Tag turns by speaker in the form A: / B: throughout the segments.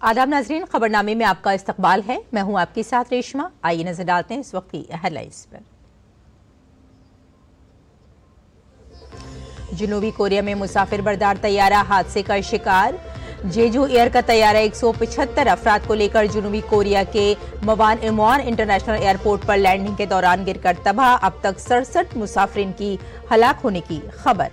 A: आदाब नाजरीन, खबरनामे में आपका इस्तकबाल है। मैं हूं आपके साथ रेशमा। आइए नजर डालते हैं इस वक्त की हेडलाइंस पर। जनूबी कोरिया में मुसाफिर बरदार तैयारा हादसे का शिकार। जेजू एयर का तैयारा 175 अफराद को लेकर जनूबी कोरिया के इमवान इंटरनेशनल एयरपोर्ट पर लैंडिंग के दौरान गिरकर तबाह। अब तक 67 मुसाफिरीन की हलाक होने की खबर।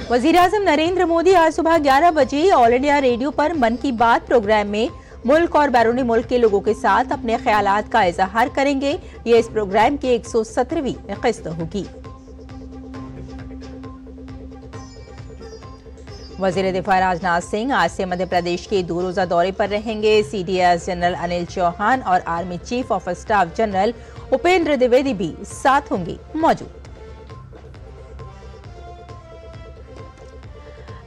A: वजीर-ए-आज़म नरेंद्र मोदी आज सुबह 11 बजे ऑल इंडिया रेडियो पर मन की बात प्रोग्राम में मुल्क और बैरूनी मुल्क के लोगों के साथ अपने ख्यालात का इजहार करेंगे। ये इस प्रोग्राम की 117वीं किस्त होगी। वजीर दिफा राजनाथ सिंह आज से मध्य प्रदेश के 2 रोजा दौरे पर रहेंगे। CDS जनरल अनिल चौहान और army chief of staff general Upendra Dwivedi भी साथ होंगे मौजूद।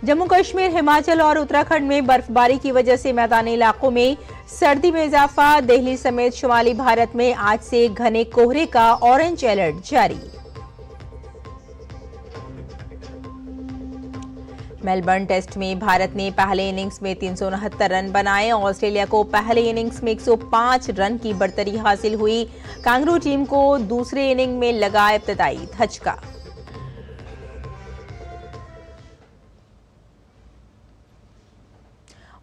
A: जम्मू कश्मीर, हिमाचल और उत्तराखंड में बर्फबारी की वजह से मैदानी इलाकों में सर्दी में इजाफा। दिल्ली समेत शुमाली भारत में आज से घने कोहरे का ऑरेंज अलर्ट जारी। मेलबर्न टेस्ट में भारत ने पहले इनिंग्स में 369 रन बनाए। ऑस्ट्रेलिया को पहले इनिंग्स में 105 रन की बढ़तरी हासिल हुई। कांगरू टीम को दूसरे इनिंग में लगा इब्तदाई धचका।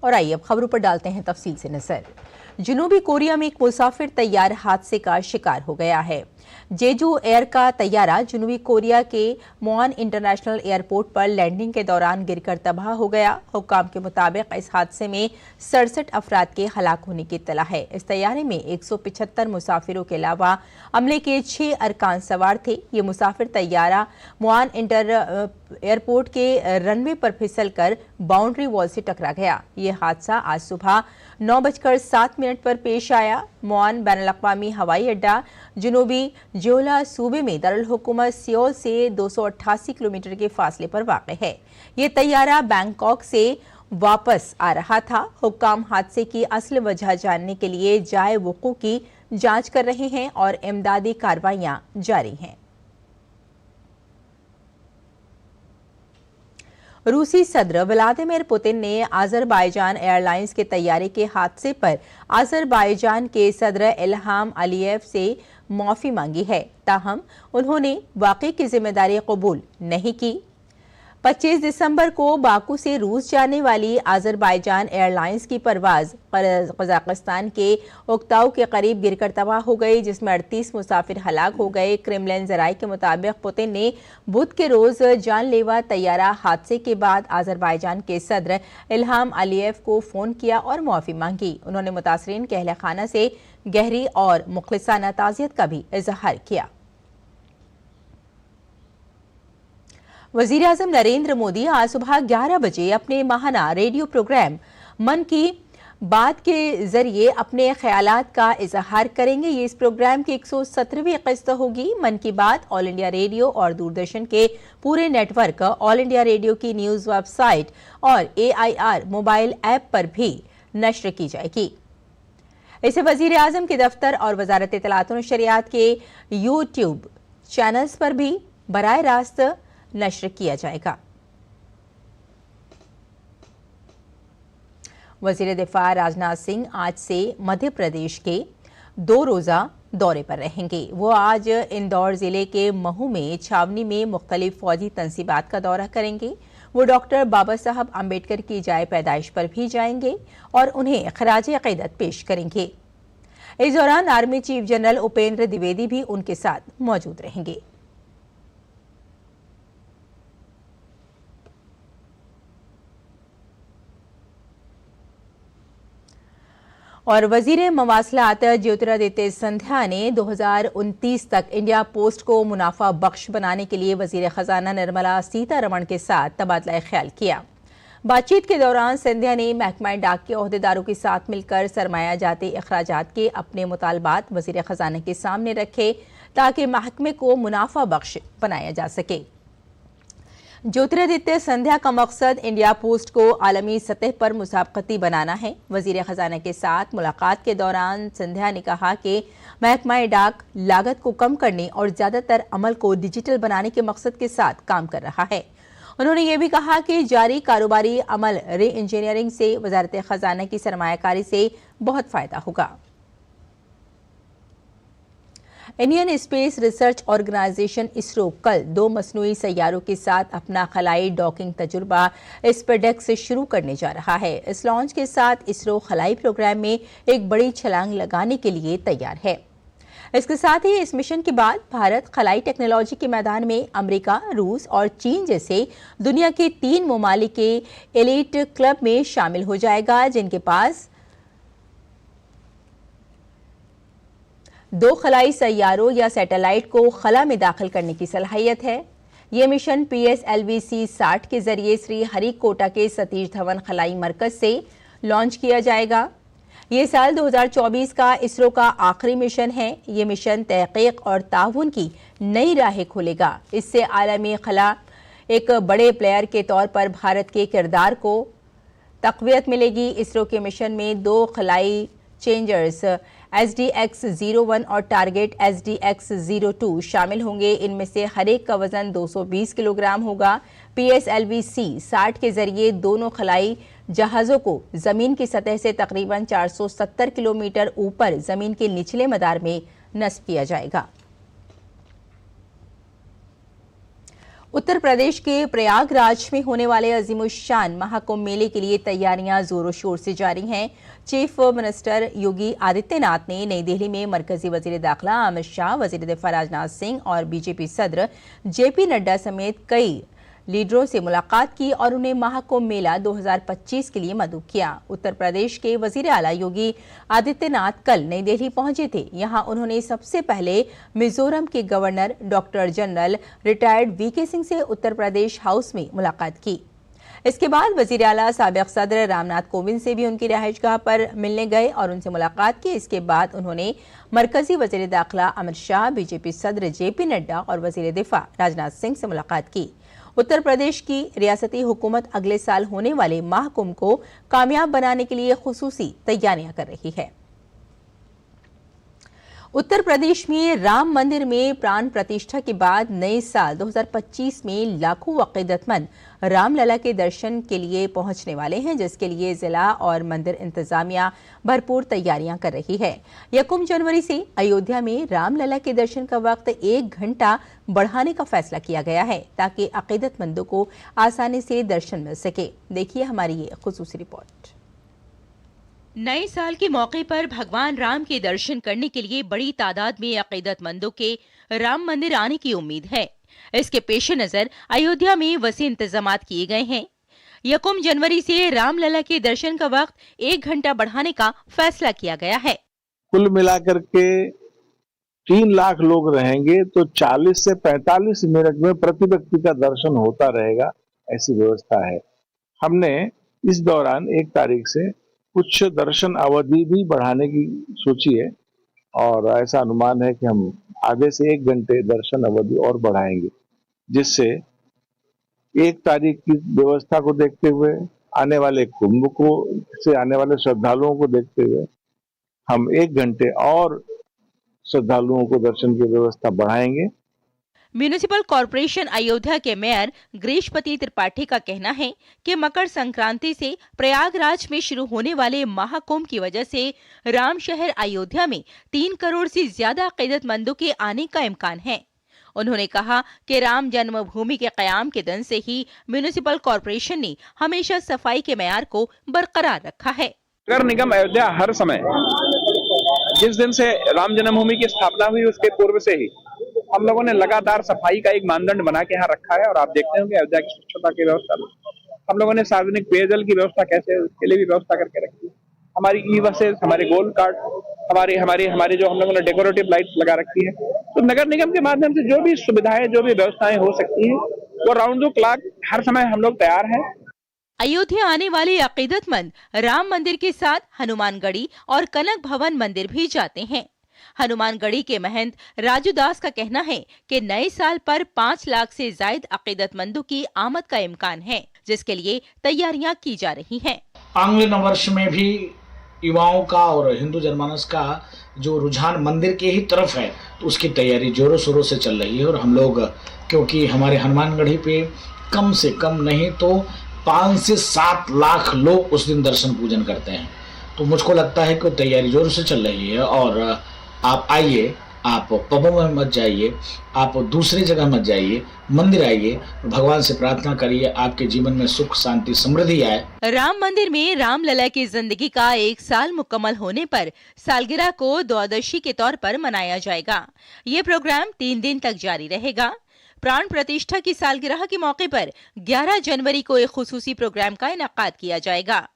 A: और आइए अब खबरों पर डालते हैं तफसील से नजर। जनूबी कोरिया में एक मुसाफिर तैयार हादसे का शिकार हो गया है। जेजू एयर का तैयारा जनूबी कोरिया के मोआन इंटरनेशनल एयरपोर्ट पर लैंडिंग के दौरान गिरकर तबाह हो गया। हुक्काम के मुताबिक इस हादसे में 67 अफराद के हलाक होने की इत्तला है। इस तैयारे में 175 मुसाफिरों के अलावा अमले के 6 अरकान सवार थे। ये मुसाफिर तैयारा मोआन एयरपोर्ट के रनवे पर फिसलकर बाउंड्री वॉल से टकरा गया। ये हादसा आज सुबह 9:07 पर पेश आया। मोआन बैनुल-अक़वामी हवाई अड्डा जनूबी जोला सूबे में दरुल हुकूमत सियोल से 288 किलोमीटर के फासले पर वाक़ है। ये तैयारा बैंकॉक से वापस आ रहा था। हुक्काम हादसे की असल वजह जानने के लिए जाए वक़ू की जांच कर रहे हैं और इमदादी कार्रवाइयां जारी हैं। रूसी सदर व्लादिमीर पुतिन ने अज़रबाईजान एयरलाइंस के तैयारे के हादसे पर अज़रबाईजान के सदर इल्हाम अलीयेव से माफी मांगी है। ताहम उन्होंने वाक़े की जिम्मेदारी कबूल नहीं की। 25 दिसंबर को बाकू से रूस जाने वाली अज़रबाईजान एयरलाइंस की परवाज कजाकिस्तान के उक्ताऊ के करीब गिरकर तबाह हो गई, जिसमें 38 मुसाफिर हलाक हो गए। क्रेमलिन ज़राए के मुताबिक पुतिन ने बुध के रोज जानलेवा तैयारा हादसे के बाद अज़रबाईजान के सदर इल्हाम अलीयेव को फोन किया और माफी मांगी। उन्होंने मुतासरीन के अहल खाना से गहरी और मुखलिसाना ताज़ियत का भी इजहार किया। वजीर-ए-आज़म नरेंद्र मोदी आज सुबह 11 बजे अपने माहाना रेडियो प्रोग्राम मन की बात के जरिए अपने ख्यालात का इजहार करेंगे। ये इस प्रोग्राम की 117वीं किस्त होगी। मन की बात ऑल इंडिया रेडियो और दूरदर्शन के पूरे नेटवर्क, ऑल इंडिया रेडियो की न्यूज वेबसाइट और AIR मोबाइल ऐप पर भी नश्र की जाएगी। इसे वजीर-ए-आज़म के दफ्तर और वजारत इत्तलात और शरियात के YouTube चैनल्स पर भी बराह रास्त नश्र किया जाएगा। वजीर दिफा राजनाथ सिंह आज से मध्य प्रदेश के 2 रोजा दौरे पर रहेंगे। वो आज इंदौर जिले के महू में छावनी में मुख्तलिफ फौजी तंसीबात का दौरा करेंगे। वो डॉक्टर बाबा साहब अम्बेडकर की जाए पैदाइश पर भी जाएंगे और उन्हें खराजे अक़ीदत पेश करेंगे। इस दौरान army chief general Upendra Dwivedi भी उनके साथ मौजूद रहेंगे। और वजीर मवासलात ज्योतिरादित्य सिंधिया ने 2029 तक इंडिया पोस्ट को मुनाफा बख्श बनाने के लिए वजीर खजाना निर्मला सीतारमण के साथ तबादला ख्याल किया। बातचीत के दौरान सिंधिया ने महकमा डाक के ओहदेदारों के साथ मिलकर सरमाया जाती अखराजात के अपने मुतालबात वजीर खजाना के सामने रखे ताकि महकमे को मुनाफा बख्श बनाया जा सके। ज्योतिरादित्य सिंधिया का मकसद इंडिया पोस्ट को आलमी सतह पर मुसाबकती बनाना है। वजीर खजाना के साथ मुलाकात के दौरान सिंधिया ने कहा कि महकमा डाक लागत को कम करने और ज्यादातर अमल को डिजिटल बनाने के मकसद के साथ काम कर रहा है। उन्होंने ये भी कहा कि जारी कारोबारी अमल री इंजीनियरिंग से वजारत खजाना की सरमायाकारी से बहुत फायदा होगा। Indian Space Research Organisation ISRO कल 2 मसनूई सैयारों के साथ अपना खलाई डॉकिंग तजुर्बा स्पेडेक्स से शुरू करने जा रहा है। इस लॉन्च के साथ इसरो खलाई प्रोग्राम में एक बड़ी छलांग लगाने के लिए तैयार है। इसके साथ ही इस मिशन के बाद भारत खलाई टेक्नोलॉजी के मैदान में अमेरिका, रूस और चीन जैसे दुनिया के 3 ममालिक के एलीट क्लब में शामिल हो जाएगा, जिनके पास 2 खलाई सैयारों या सैटेलाइट को खला में दाखिल करने की सलाहियत है। ये मिशन PSLV-C-60 के जरिए श्री हरिकोटा के सतीश धवन खलाई मरकज से लॉन्च किया जाएगा। ये साल 2024 का इसरो का आखिरी मिशन है। ये मिशन तहकीक और ताउन की नई राहें खोलेगा। इससे आलमी खला एक बड़े प्लेयर के तौर पर भारत के किरदार को तक़वियत मिलेगी। इसरो के मिशन में 2 खलाई चेंजर्स SDX-01 और टारगेट SDX-02 शामिल होंगे। इनमें से हर एक का वजन 220 किलोग्राम होगा। PSLV-C-60 के जरिए दोनों खलाई जहाज़ों को जमीन की सतह से तकरीबन 470 किलोमीटर ऊपर जमीन के निचले मदार में नस्ब किया जाएगा। उत्तर प्रदेश के प्रयागराज में होने वाले अजीमुशान महाकुंभ मेले के लिए तैयारियां जोरों शोर से जारी हैं। चीफ मिनिस्टर योगी आदित्यनाथ ने नई दिल्ली में मरकजी वजीर दाखिला अमित शाह, वजीर दिफा राजनाथ सिंह और बीजेपी सदर JP नड्डा समेत कई लीडरों से मुलाकात की और उन्हें महाकुंभ मेला 2025 के लिए मदऊ किया। उत्तर प्रदेश के वजीर आला योगी आदित्यनाथ कल नई दिल्ली पहुंचे थे। यहां उन्होंने सबसे पहले मिजोरम के governor doctor general retired VK Singh से उत्तर प्रदेश हाउस में मुलाकात की। इसके बाद वजीर आला साबिक सदर रामनाथ कोविंद से भी उनकी रिहाइशगाह पर मिलने गए और उनसे मुलाकात की। इसके बाद उन्होंने मरकजी वजीर दाखिला अमित शाह, बीजेपी सदर JP नड्डा और वजीर दिफा राजनाथ सिंह से मुलाकात की। उत्तर प्रदेश की रियासती हुकूमत अगले साल होने वाले महाकुंभ को कामयाब बनाने के लिए खुसूसी तैयारियां कर रही है। उत्तर प्रदेश में राम मंदिर में प्राण प्रतिष्ठा के बाद नए साल 2025 में लाखों अकीदतमंद रामलला के दर्शन के लिए पहुंचने वाले हैं, जिसके लिए जिला और मंदिर इंतजामिया भरपूर तैयारियां कर रही है। 1 जनवरी से अयोध्या में रामलला के दर्शन का वक्त 1 घंटा बढ़ाने का फैसला किया गया है, ताकि अकीदतमंदों को आसानी से दर्शन मिल सके। देखिए हमारी ये खुसूसी रिपोर्ट। नए साल के मौके पर भगवान राम के दर्शन करने के लिए बड़ी तादाद में अकीदतमंदों के राम मंदिर आने की उम्मीद है। इसके पेश नजर अयोध्या में वसी इंतजामात किए गए हैं। 1 जनवरी से रामलला के दर्शन का वक्त 1 घंटा बढ़ाने का फैसला किया गया है।
B: कुल मिलाकर के 3 लाख लोग रहेंगे तो 40 से 45 मिनट में प्रति व्यक्ति का दर्शन होता रहेगा, ऐसी व्यवस्था है। हमने इस दौरान 1 तारीख से कुछ दर्शन अवधि भी बढ़ाने की सोची है और ऐसा अनुमान है कि हम आधे से 1 घंटे दर्शन अवधि और बढ़ाएंगे, जिससे 1 तारीख की व्यवस्था को देखते हुए, आने वाले कुंभ को से आने वाले श्रद्धालुओं को देखते हुए हम 1 घंटे और श्रद्धालुओं को दर्शन की व्यवस्था बढ़ाएंगे।
A: म्यूनिसिपल कॉरपोरेशन अयोध्या के मेयर ग्रीशपति त्रिपाठी का कहना है कि मकर संक्रांति से प्रयागराज में शुरू होने वाले महाकुंभ की वजह से राम शहर अयोध्या में 3 करोड़ से ज्यादा अकीदतमंदों के आने का इम्कान है। उन्होंने कहा कि राम जन्मभूमि के कयाम के दिन से ही म्यूनिसिपल कॉरपोरेशन ने हमेशा सफाई के मेयार को बरकरार रखा है।
C: नगर निगम अयोध्या हर समय जिस दिन से राम जन्मभूमि की स्थापना हुई उसके पूर्व से ही हम लोगों ने लगातार सफाई का एक मानदंड बना के यहाँ रखा है और आप देखते होंगे अयोध्या की स्वच्छता की व्यवस्था हम लोगों ने सार्वजनिक पेयजल की व्यवस्था कैसे उसके लिए भी व्यवस्था करके रखी है। हमारी ई-बसेस, हमारे गोल्ड कार्ड, हमारे जो हम लोगों ने डेकोरेटिव लाइट्स लगा रखी है। तो नगर निगम के माध्यम से जो भी सुविधाएं, जो भी व्यवस्थाएं हो सकती है वो राउंड द क्लॉक हर समय हम लोग तैयार हैं।
A: अयोध्या आने वाले अकीदतमंद राम मंदिर के साथ हनुमानगढ़ी और कनक भवन मंदिर भी जाते हैं। हनुमानगढ़ी के महंत राजू दास का कहना है कि नए साल पर 5 लाख से ज्यादा अकीदतमंदों की आमद का इम्कान है, जिसके लिए तैयारियां की जा रही हैं।
D: आंग्ल नववर्ष में भी युवाओं का और हिंदू जनमानस का जो रुझान मंदिर के ही तरफ है, तो उसकी तैयारी जोरों शोरों से चल रही है। और हम लोग, क्योंकि हमारे हनुमानगढ़ी पे कम से कम नहीं तो 5 से 7 लाख लोग उस दिन दर्शन पूजन करते हैं। तो मुझको लगता है कि तैयारी जोर से चल रही है। और आप आइए, आप पबों में मत जाइए, आप दूसरी जगह मत जाइए, मंदिर आइए, भगवान से प्रार्थना करिए आपके जीवन में सुख शांति समृद्धि आए।
A: राम मंदिर में रामलला की जिंदगी का 1 साल मुकम्मल होने पर सालगिरह को द्वादशी के तौर पर मनाया जाएगा। ये प्रोग्राम 3 दिन तक जारी रहेगा। प्राण प्रतिष्ठा की सालगिरह के मौके पर 11 जनवरी को एक खुसूसी प्रोग्राम का इनेकाद किया जाएगा।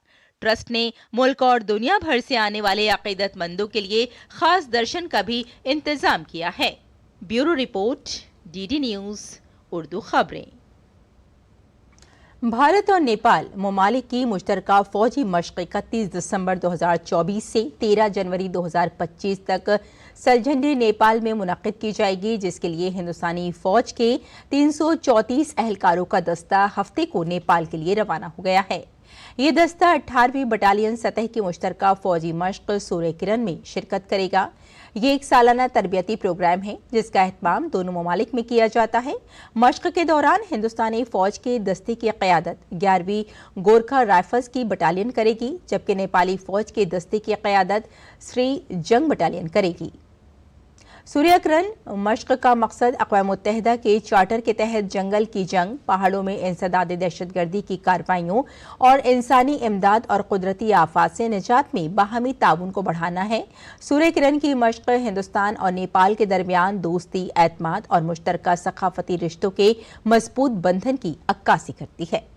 A: ट्रस्ट ने मुल्क और दुनिया भर से आने वाले अकीदतमंदों के लिए खास दर्शन का भी इंतजाम किया है। Bureau report, DD news Urdu खबरें। भारत और नेपाल ममालिक की मुश्तरका फौजी मशक़ 31 दिसंबर 2024 से 13 जनवरी 2025 तक सलझंडी नेपाल में मुनक़िद की जाएगी, जिसके लिए हिंदुस्तानी फौज के 334 एहलकारों का दस्ता हफ्ते को नेपाल के लिए रवाना हो गया है। ये दस्ता 18वीं बटालियन सतह की मुश्तरका फौजी मशक़ सूर्य किरण में शिरकत करेगा। ये एक सालाना तरबियती प्रोग्राम है जिसका एहतमाम दोनों ममालिक में किया जाता है। मशक़ के दौरान हिंदुस्तानी फौज के दस्ते की क़यादत 11वीं गोरखा राइफल्स की बटालियन करेगी, जबकि नेपाली फौज के दस्ते की क़यादत श्री जंग बटालियन करेगी। सूर्यकिरण मशक़ का मकसद अक़वाम मुत्तहिदा के चार्टर के तहत जंगल की जंग, पहाड़ों में इंसदाद दहशतगर्दी की कार्रवाइयों और इंसानी इमदाद और कुदरती आफात से निजात में बाहमी ताउन को बढ़ाना है। सूर्यकिरण की मशक़ हिंदुस्तान और नेपाल के दरमियान दोस्ती, एतमाद और मुश्तरका सकाफती रिश्तों के मजबूत बंधन की अक्कासी करती है।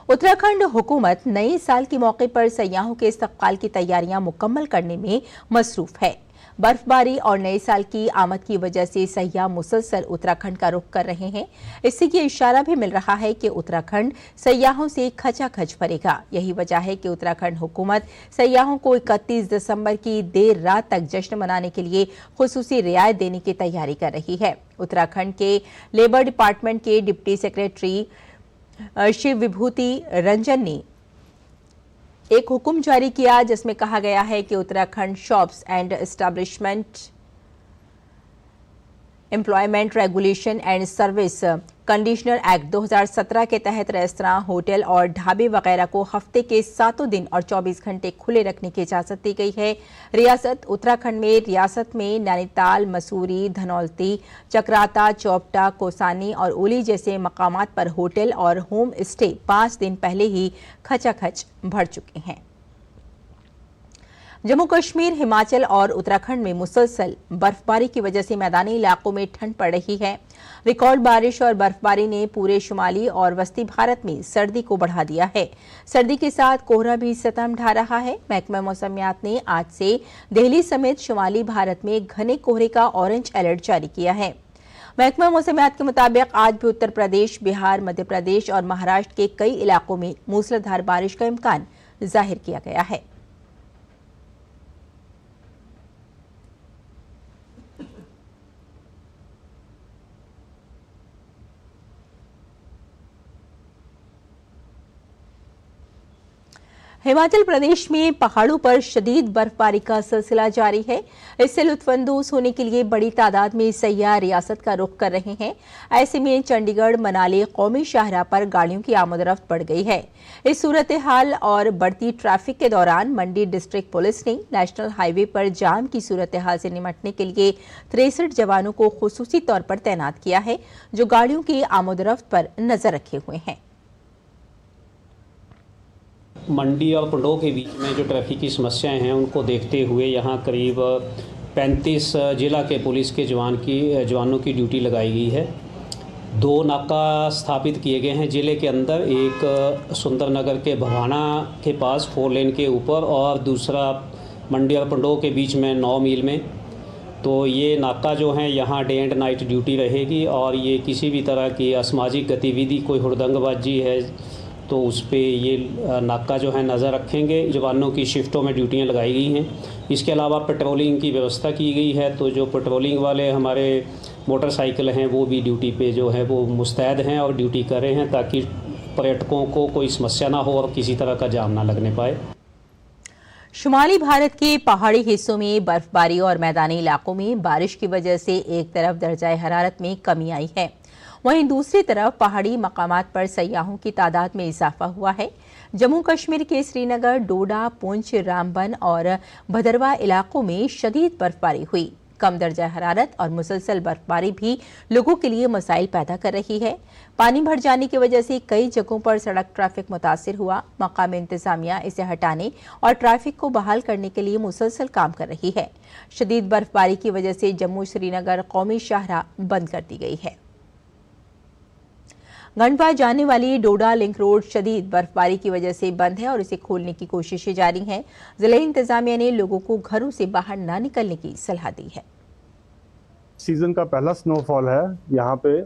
A: उत्तराखंड हुकूमत नए साल के मौके पर सयाहों के इस्तक़बाल की तैयारियां मुकम्मल करने में मसरूफ है। बर्फबारी और नए साल की आमद की वजह से सयाह मुसलसल उत्तराखंड का रुख कर रहे हैं। इससे ये इशारा भी मिल रहा है कि उत्तराखंड सयाहों से खचाखच भरेगा। यही वजह है कि उत्तराखंड हुकूमत सयाहों को 31 दिसंबर की देर रात तक जश्न मनाने के लिए खुसूसी रियायत देने की तैयारी कर रही है। उत्तराखंड के लेबर डिपार्टमेंट के डिप्टी सेक्रेटरी शिव विभूति रंजन ने एक हुक्म जारी किया जिसमें कहा गया है कि Uttarakhand shops and establishment employment regulation and service conditioner act 2017 के तहत रेस्तरां, होटल और ढाबे वगैरह को हफ्ते के 7 दिन और 24 घंटे खुले रखने की इजाजत दी गई है। रियासत में नैनीताल, मसूरी, धनौल्टी, चक्राता, चौपटा, कोसानी और ओली जैसे मकामात पर होटल और होम स्टे 5 दिन पहले ही खचाखच भर चुके हैं। जम्मू कश्मीर, हिमाचल और उत्तराखंड में मुसलसल बर्फबारी की वजह से मैदानी इलाकों में ठंड पड़ रही है। रिकॉर्ड बारिश और बर्फबारी ने पूरे शुमाली और वस्ती भारत में सर्दी को बढ़ा दिया है। सर्दी के साथ कोहरा भी सितम ढा रहा है। महकमा मौसमियात ने आज से दिल्ली समेत शुमाली भारत में घने कोहरे का ऑरेंज अलर्ट जारी किया है। महकमा मौसमियात के मुताबिक आज भी उत्तर प्रदेश, बिहार, मध्य प्रदेश और महाराष्ट्र के कई इलाकों में मूसलाधार बारिश का इम्कान जाहिर किया गया है। हिमाचल प्रदेश में पहाड़ों पर शदीद बर्फबारी का सिलसिला जारी है। इससे लुत्फानंदोज होने के लिए बड़ी तादाद में सयाह रियासत का रुख कर रहे हैं। ऐसे में चंडीगढ़ मनाली कौमी शाहराह पर गाड़ियों की आमदरफ्त बढ़ गई है। इस सूरत हाल और बढ़ती ट्रैफिक के दौरान मंडी डिस्ट्रिक्ट पुलिस ने नेशनल हाईवे पर जाम की सूरत हाल से निपटने के लिए 63 जवानों को खुसूसी तौर पर तैनात किया है, जो गाड़ियों की आमदरफ्त पर नजर रखे हुए हैं।
E: मंडी और पंडोह के बीच में जो ट्रैफिक की समस्याएं हैं उनको देखते हुए यहाँ करीब 35 जिला के पुलिस के जवानों की ड्यूटी लगाई गई है। 2 नाका स्थापित किए गए हैं जिले के अंदर, एक सुंदरनगर के भवाना के पास 4 लेन के ऊपर और दूसरा मंडी और पंडोह के बीच में 9 मील में। तो ये नाका जो है यहाँ डे एंड नाइट ड्यूटी रहेगी और ये किसी भी तरह की असामाजिक गतिविधि, कोई हुड़दंगबाजी है तो उस पर ये नाका जो है नज़र रखेंगे। जवानों की शिफ्टों में ड्यूटियां लगाई गई हैं। इसके अलावा पेट्रोलिंग की व्यवस्था की गई है, तो जो पेट्रोलिंग वाले हमारे मोटरसाइकिल हैं वो भी ड्यूटी पे जो है वो मुस्तैद हैं और ड्यूटी कर रहे हैं, ताकि पर्यटकों को कोई समस्या ना हो और किसी तरह का जाम ना लगने पाए।
A: शुमाली भारत के पहाड़ी हिस्सों में बर्फबारी और मैदानी इलाकों में बारिश की वजह से एक तरफ दर्जाए हरारत में कमी आई है, वहीं दूसरी तरफ पहाड़ी मकामात पर सयाहों की तादाद में इजाफा हुआ है। जम्मू कश्मीर के श्रीनगर, डोडा, पुंछ, रामबन और भदरवा इलाकों में शदीद बर्फबारी हुई। कम दर्जा हरारत और मुसलसल बर्फबारी भी लोगों के लिए मसाइल पैदा कर रही है। पानी भर जाने की वजह से कई जगहों पर सड़क ट्रैफिक मुतासिर हुआ। मकामी इंतजामिया इसे हटाने और ट्रैफिक को बहाल करने के लिए मुसलसल काम कर रही है। शदीद बर्फबारी की वजह से जम्मू श्रीनगर कौमी शाहराह बंद कर दी गई है। गंडवा जाने वाली डोडा लिंक रोड शदीद बर्फबारी की वजह से बंद है और इसे खोलने की कोशिशें जारी हैं। जिला इंतजामिया ने लोगों को घरों से बाहर न निकलने की सलाह दी है।
F: सीजन का पहला स्नोफॉल है यहाँ पे,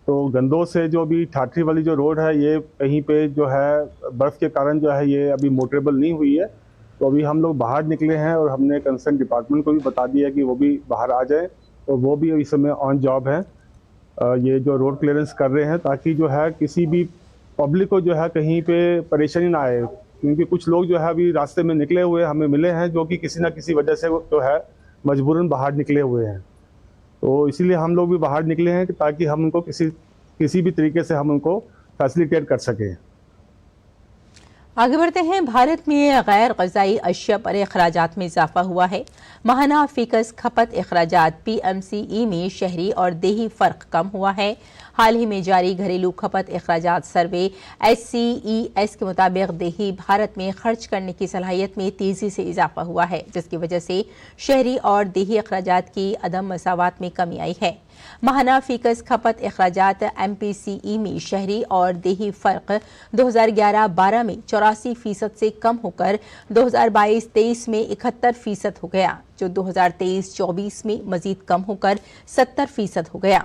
F: तो गंदों से जो भी ठाठरी वाली जो रोड है, ये कहीं पे जो है बर्फ के कारण जो है ये अभी मोटरेबल नहीं हुई है। तो अभी हम लोग बाहर निकले हैं और हमने कंसर्न डिपार्टमेंट को भी बता दिया कि वो भी बाहर आ जाए, तो वो भी इस समय ऑन जॉब है। ये जो रोड क्लियरेंस कर रहे हैं ताकि जो है किसी भी पब्लिक को जो है कहीं पे परेशानी ना आए, क्योंकि कुछ लोग जो है अभी रास्ते में निकले हुए हमें मिले हैं जो कि किसी ना किसी वजह से जो है मजबूरन बाहर निकले हुए हैं। तो इसीलिए हम लोग भी बाहर निकले हैं ताकि हम उनको किसी भी तरीके से हम उनको फैसिलिटेट कर सकें।
A: आगे बढ़ते हैं। भारत में गैर ग़िज़ाई अशिया पर अखराजात में इजाफा हुआ है। माहाना फीकस खपत अखराजात PMCE में शहरी और देही फ़र्क कम हुआ है। हाल ही में जारी घरेलू खपत अखराजात सर्वे SCES के मुताबिक देही भारत में खर्च करने की सलाहियत में तेज़ी से इजाफा हुआ है, जिसकी वजह से शहरी और देही अखराजात की अदम मसावात में कमी आई है। माहाना फीकस खपत अखराजात MPCE में शहरी और देही फ़र्क 2011-12 में 84% से कम होकर 2022-23 में 71% हो गया, जो 2023-24 में मजीद कम होकर 70% हो गया।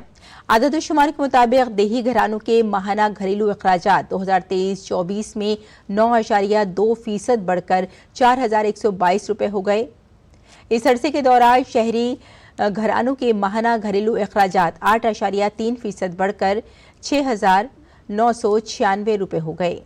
A: आदतशुमार के मुताबिक देही घरानों के माहाना घरेलू अखराजात 2023-24 में 9.2% बढ़कर 4,122 रुपये हो गए। इस अरसे के दौरान शहरी घरानों के माहाना घरेलू अखराजात 8.3% बढ़कर 6,996 रुपये हो गए।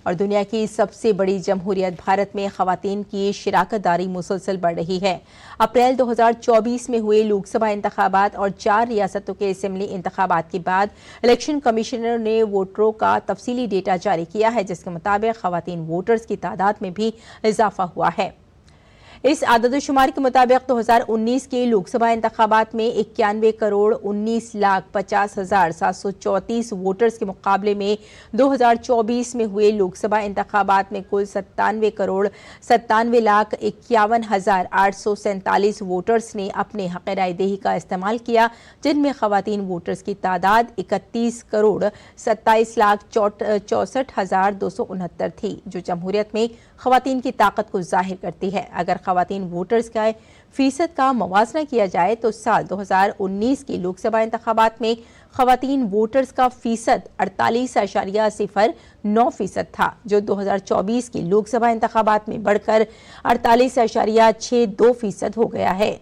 A: और दुनिया की सबसे बड़ी जमहूरियत भारत में खवातीन की शिराकतदारी मुसलसल बढ़ रही है। अप्रैल 2024 में हुए लोकसभा इंतखाबात और 4 रियासतों के असेंबली इंतखाबात के बाद इलेक्शन कमिश्नर ने वोटरों का तफसीली डेटा जारी किया है, जिसके मुताबिक खवातीन वोटर्स की तादाद में भी इजाफा हुआ है। इस आदतशुमार के मुताबिक 2019 के लोकसभा इंतखाबात में 91,19,50,734 वोटर्स के मुकाबले में 2024 में हुए लोकसभा इंतखाबात में कुल 97,97,51,847 वोटर्स ने अपने हक़ राय दही का इस्तेमाल किया, जिनमें खवातीन वोटर्स की तादाद 31,27,64,269 थी, जो जमहूरियत में खवातीन की ताकत को जाहिर करती है। अगर खवातीन वोटर्स का फीसद का मवाजना किया जाए तो साल 2019 के लोकसभा इंतखाबात में खवातीन वोटर्स का फीसद 48.09% था, जो 2024 के लोकसभा इंतखाबात में बढ़कर 48.62% हो गया है।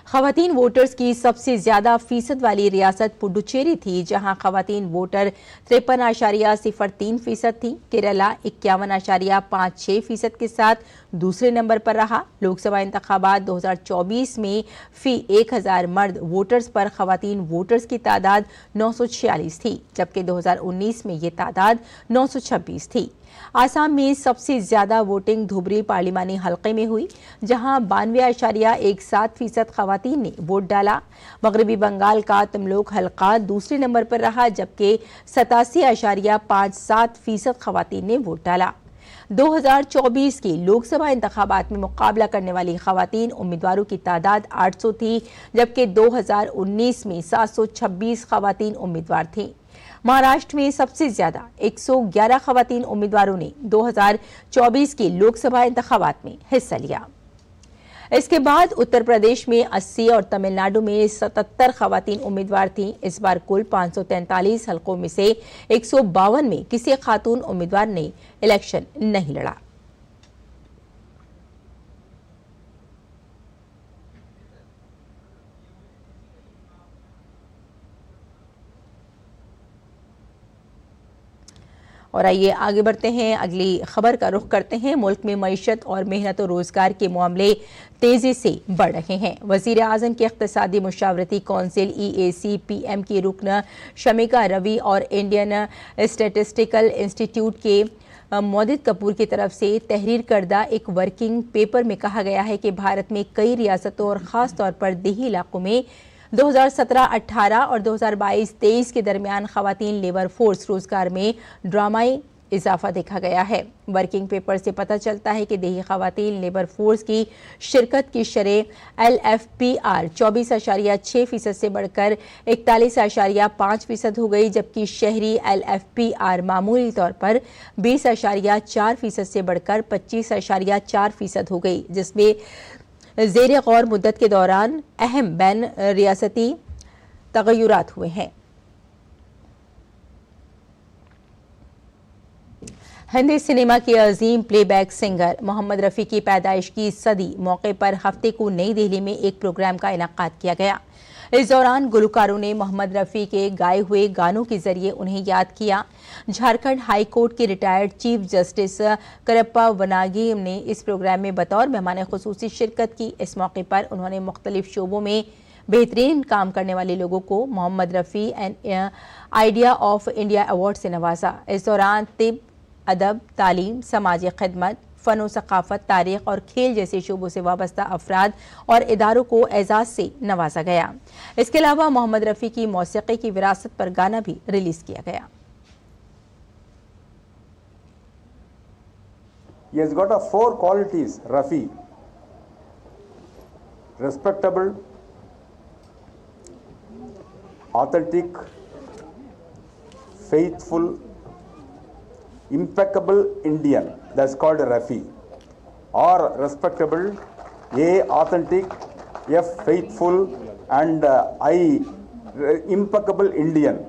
A: खवातीन वोटर्स की सबसे ज्यादा फीसद वाली रियासत पुडुचेरी थी, जहां खवातीन वोटर 53.03% थी। केरला 51.56% के साथ दूसरे नंबर पर रहा। लोकसभा इंतखाबात 2024 में फी 1000 मर्द वोटर्स पर खवातीन वोटर्स की तादाद 946 थी, जबकि 2019 में ये तादाद 926 थी। आसाम में सबसे ज्यादा वोटिंग धुबरी पार्लिमानी हलके में हुई, जहां 92.17% खवातीन ने वोट डाला। मगरबी बंगाल का तमलोक हलका दूसरे नंबर पर रहा, जबकि 87.57% खवातीन ने वोट डाला। 2024 के लोकसभा इंतखाबात में मुकाबला करने वाली खवातीन उम्मीदवारों की तादाद 800 थी, जबकि 2019 में 726 खवातीन उम्मीदवार थीं। महाराष्ट्र में सबसे ज्यादा 111 खवातीन उम्मीदवारों ने 2024 के लोकसभा इंतखाबात में हिस्सा लिया। इसके बाद उत्तर प्रदेश में 80 और तमिलनाडु में 77 खवातीन उम्मीदवार थीं। इस बार कुल 543 हलकों में से 152 में किसी खातून उम्मीदवार ने इलेक्शन नहीं लड़ा। और आइए आगे बढ़ते हैं, अगली खबर का रुख करते हैं। मुल्क में मईशत और मेहनत और रोजगार के मामले तेजी से बढ़ रहे हैं। वजीर आजम के इख्तिसादी मुशावरती कौंसिल EAC-PM की रुकन शमिका रवि और इंडियन स्टैटिस्टिकल इंस्टीट्यूट के मोदित कपूर की तरफ से तहरीर करदा एक वर्किंग पेपर में कहा गया है कि भारत में कई रियासतों और ख़ास तौर पर देही इलाकों में 2017-18 और 2022-23 के दरमियान ख़वातीन लेबर फोर्स रोजगार में ड्रामाई इजाफा देखा गया है। वर्किंग पेपर से पता चलता है कि देही ख़वातीन लेबर फोर्स की शिरकत की शरह LFPR 24.6% से बढ़कर 41.5% हो गई, जबकि शहरी LFPR मामूली तौर पर 20.4% से बढ़कर 25.4% हो गई, जिसमें ज़ेरे गौर मुद्दत के दौरान अहम बैन रियासती तगय्युरात हुए हैं। हिंदी सिनेमा के अजीम प्लेबैक सिंगर मोहम्मद रफ़ी की पैदाइश की सदी मौके पर हफ्ते को नई दिल्ली में एक प्रोग्राम का इनेकाद किया गया। इस दौरान गुलकारों ने मोहम्मद रफ़ी के गाए हुए गानों के जरिए उन्हें याद किया। झारखंड हाई कोर्ट के रिटायर्ड चीफ जस्टिस करप्पा वनागी ने इस प्रोग्राम में बतौर मेहमान खुसूसी शिरकत की। इस मौके पर उन्होंने मुख्तलिफ शोबों में बेहतरीन काम करने वाले लोगों को Mohammed Rafi and idea of India award से नवाजा। इस दौरान तिब, अदब, तालीम, समाजी खिदमत, फ़न व सक़ाफ़त, तारीख़ और खेल जैसे शोबों से वाबस्ता अफराद और इदारों को एजाज़ से नवाजा गया। इसके अलावा मोहम्मद रफ़ी की मौसीक़ी की विरासत पर गाना भी रिलीज़ किया गया।
G: He has got 4 qualities, Rafi: respectable, authentic, faithful, impeccable Indian. That's called Rafi. Or respectable, A, authentic, F, faithful, and I, impeccable Indian.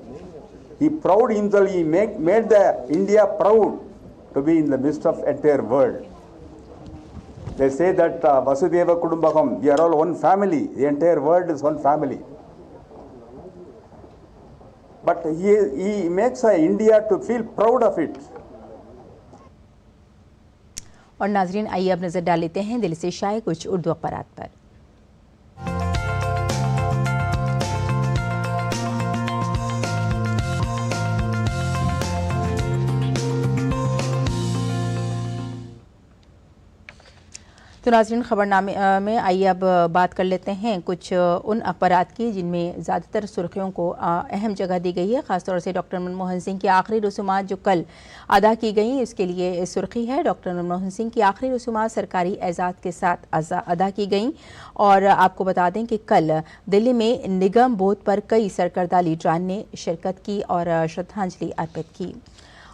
G: He proud himself, he made the India proud to be in the midst of entire world. They say that Vasudeva Kudumbakam, we are all one family, the entire world is one family. But he makes India to feel proud of it.
A: और नाजरीन, आइए अब नजर डाल लेते हैं दिल्ली से शाये कुछ उर्दू अखबारात पर। तो नाज़रीन, खबरनामे में आइए अब बात कर लेते हैं कुछ उन अखबारात की जिनमें ज़्यादातर सुर्खियों को अहम जगह दी गई है। ख़ासतौर से डॉक्टर मनमोहन सिंह की आखिरी रसूमात जो कल अदा की गई, इसके लिए सुर्खी है डॉक्टर मनमोहन सिंह की आखिरी रसूमात सरकारी एजाज़ के साथ अदा की गई। और आपको बता दें कि कल दिल्ली में निगम बोध पर कई सरकर्दा लीडरान ने शिरकत की और श्रद्धांजलि अर्पित की।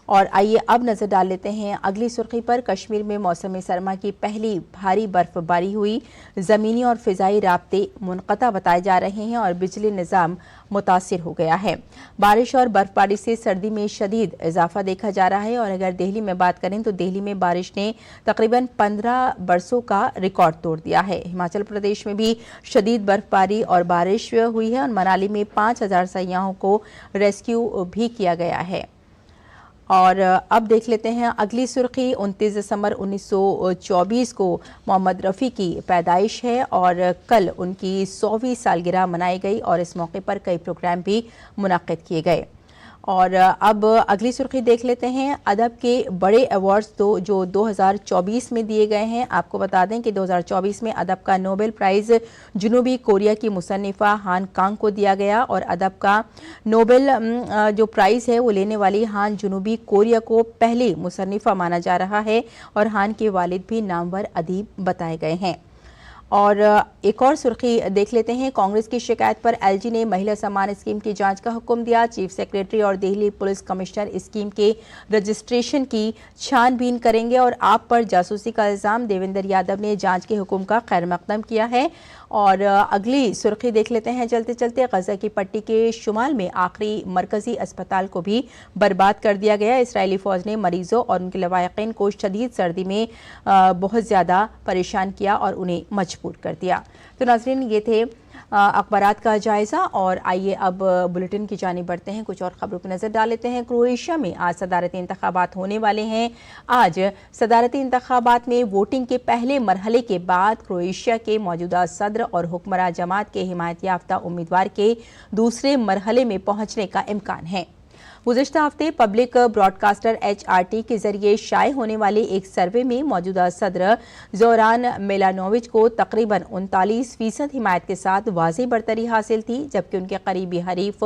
A: और आइए अब नजर डाल लेते हैं अगली सुर्खी पर। कश्मीर में मौसम सरमा की पहली भारी बर्फबारी हुई। ज़मीनी और फ़िज़ाई राब्ते मुनक़ता बताए जा रहे हैं और बिजली निज़ाम मुतासिर हो गया है। बारिश और बर्फबारी से सर्दी में शदीद इजाफा देखा जा रहा है। और अगर दिल्ली में बात करें तो दिल्ली में बारिश ने तकरीबन 15 बरसों का रिकॉर्ड तोड़ दिया है। हिमाचल प्रदेश में भी शदीद बर्फबारी और बारिश हुई है और मनाली में 5000 सयाहों को रेस्क्यू भी किया गया है। और अब देख लेते हैं अगली सुर्खी। 29 दिसंबर 1924 को मोहम्मद रफ़ी की पैदाइश है और कल उनकी 100वीं सालगिरह मनाई गई और इस मौके पर कई प्रोग्राम भी मुनक़्क़िद किए गए। और अब अगली सुर्खी देख लेते हैं अदब के बड़े अवार्ड्स जो 2024 में दिए गए हैं। आपको बता दें कि 2024 में अदब का नोबेल प्राइज़ जनूबी कोरिया की मुसन्निफ़ा हान कांग को दिया गया। और अदब का नोबेल जो प्राइज़ है वो लेने वाली हान जनूबी कोरिया को पहली मुसन्निफ़ा माना जा रहा है और हान के वालिद भी नामवर अदीब बताए गए हैं। और एक और सुर्खी देख लेते हैं। कांग्रेस की शिकायत पर एलजी ने महिला सम्मान स्कीम की जांच का हुक्म दिया। चीफ सेक्रेटरी और दिल्ली पुलिस कमिश्नर स्कीम के रजिस्ट्रेशन की छानबीन करेंगे। और आप पर जासूसी का इल्ज़ाम, देवेंद्र यादव ने जांच के हुक्म का खैर मकदम किया है। और अगली सुर्खी देख लेते हैं चलते चलते। गजा की पट्टी के शुमाल में आखिरी मरकजी अस्पताल को भी बर्बाद कर दिया गया। इसराइली फ़ौज ने मरीजों और उनके लवाहिकीन को शदीद सर्दी में बहुत ज़्यादा परेशान किया और उन्हें मजबूर कर दिया। तो नाज़रीन, ये थे अखबारात का जायजा। और आइए अब बुलेटिन की जानिब बढ़ते हैं, कुछ और खबरों पर नजर डाल लेते हैं। क्रोएशिया में आज सदारती इंतखाबात होने वाले हैं। आज सदारती इंतखाबात में वोटिंग के पहले मरहले के बाद क्रोएशिया के मौजूदा सदर और हुक्मरां जमात के हिमायत याफ्ता उम्मीदवार के दूसरे मरहले में पहुंचने का इम्कान है। गुज़िश्ता हफ्ते पब्लिक ब्रॉडकास्टर HRT के जरिए शाये होने वाले एक सर्वे में मौजूदा सदर ज़ोरान मिलानोविच को तकरीबन 39% हिमायत के साथ वाज़ेह बरतरी हासिल थी, जबकि उनके करीबी हरीफ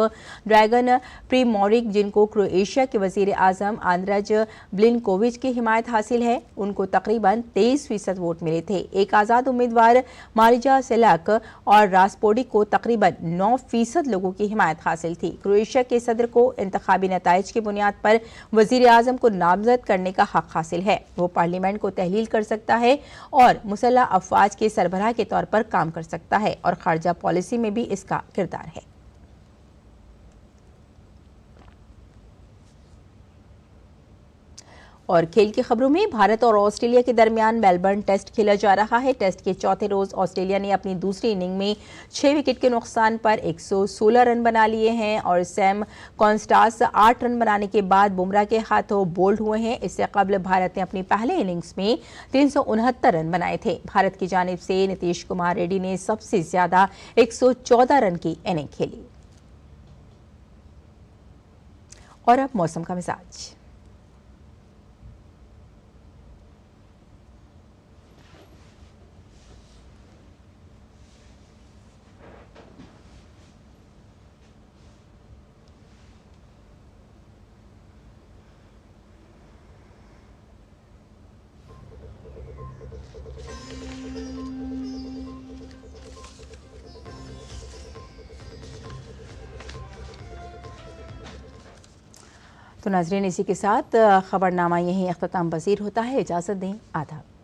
A: ड्रैगन प्रीमोरिक, जिनको क्रोएशिया के वज़ीर आज़म आंद्रज ब्लिनकोविच की हिमायत हासिल है, उनको तकरीबन 23% वोट मिले थे। एक आज़ाद उम्मीदवार मारिजा सेलाक और रास्पोडिक को तकरीबन 9% लोगों की हिमायत हासिल थी। क्रोएशिया के सदर को इंतखाबी नताइज की बुनियाद पर वजीर आजम को नामजद करने का हक हासिल है। वो पार्लियामेंट को तहलील कर सकता है और मुसल्लह अफवाज के सरबराह के तौर पर काम कर सकता है और खारजा पॉलिसी में भी इसका किरदार है। और खेल की खबरों में भारत और ऑस्ट्रेलिया के दरमियान मेलबर्न टेस्ट खेला जा रहा है। टेस्ट के चौथे रोज ऑस्ट्रेलिया ने अपनी दूसरी इनिंग में 6 विकेट के नुकसान पर 116 रन बना लिए हैं और सैम कॉन्स्टास 8 रन बनाने के बाद बुमराह के हाथों बोल्ड हुए हैं। इससे कबल भारत ने अपनी पहले इनिंग्स में 369 रन बनाए थे। भारत की जानिब से नीतीश कुमार रेड्डी ने सबसे ज्यादा 114 रन की इनिंग खेली। और अब मौसम का मिजाज। तो नाज़रीन, इसी के साथ खबरनामा यहीं अख्ताम पज़ीर होता है। इजाज़त दें, आदाब।